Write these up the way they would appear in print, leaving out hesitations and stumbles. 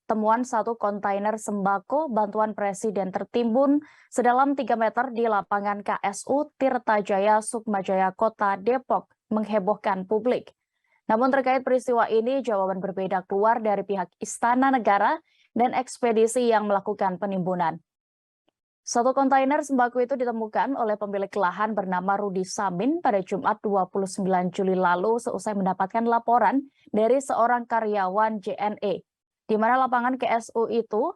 temuan satu kontainer sembako bantuan presiden tertimbun sedalam 3 meter di lapangan KSU Tirtajaya, Sukmajaya, Kota Depok menghebohkan publik. Namun terkait peristiwa ini, jawaban berbeda keluar dari pihak Istana Negara dan ekspedisi yang melakukan penimbunan. Satu kontainer sembako itu ditemukan oleh pemilik lahan bernama Rudi Samin pada Jumat 29 Juli lalu seusai mendapatkan laporan dari seorang karyawan JNE, di mana lapangan KSU itu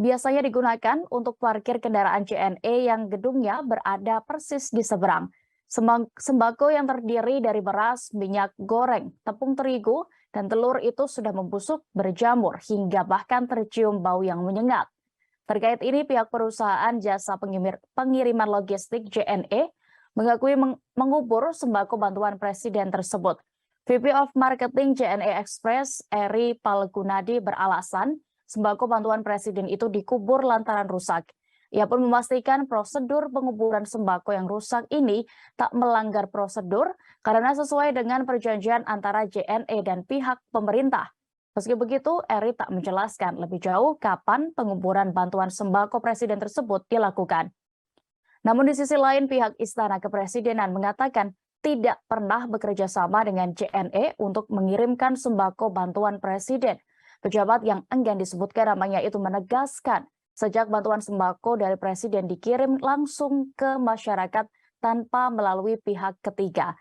biasanya digunakan untuk parkir kendaraan JNE yang gedungnya berada persis di seberang. Sembako yang terdiri dari beras, minyak goreng, tepung terigu, dan telur itu sudah membusuk, berjamur, hingga bahkan tercium bau yang menyengat. Terkait ini, pihak perusahaan jasa pengiriman logistik JNE mengakui mengubur sembako bantuan presiden tersebut. VP of Marketing JNE Express, Eri Palgunadi, beralasan sembako bantuan presiden itu dikubur lantaran rusak. Ia pun memastikan prosedur penguburan sembako yang rusak ini tak melanggar prosedur karena sesuai dengan perjanjian antara JNE dan pihak pemerintah. Meski begitu, Eri tak menjelaskan lebih jauh kapan penguburan bantuan sembako presiden tersebut dilakukan. Namun di sisi lain, pihak Istana Kepresidenan mengatakan tidak pernah bekerja sama dengan JNE untuk mengirimkan sembako bantuan presiden. Pejabat yang enggan disebutkan namanya itu menegaskan sejak bantuan sembako dari presiden dikirim langsung ke masyarakat tanpa melalui pihak ketiga.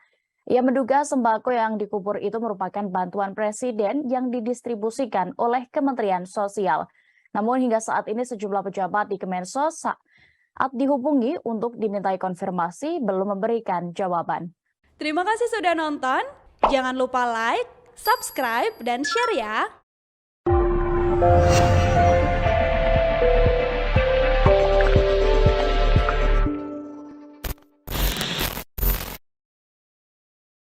Ia menduga sembako yang dikubur itu merupakan bantuan presiden yang didistribusikan oleh Kementerian Sosial. Namun hingga saat ini sejumlah pejabat di Kemensos saat dihubungi untuk dimintai konfirmasi belum memberikan jawaban. Terima kasih sudah nonton. Jangan lupa like, subscribe, dan share ya.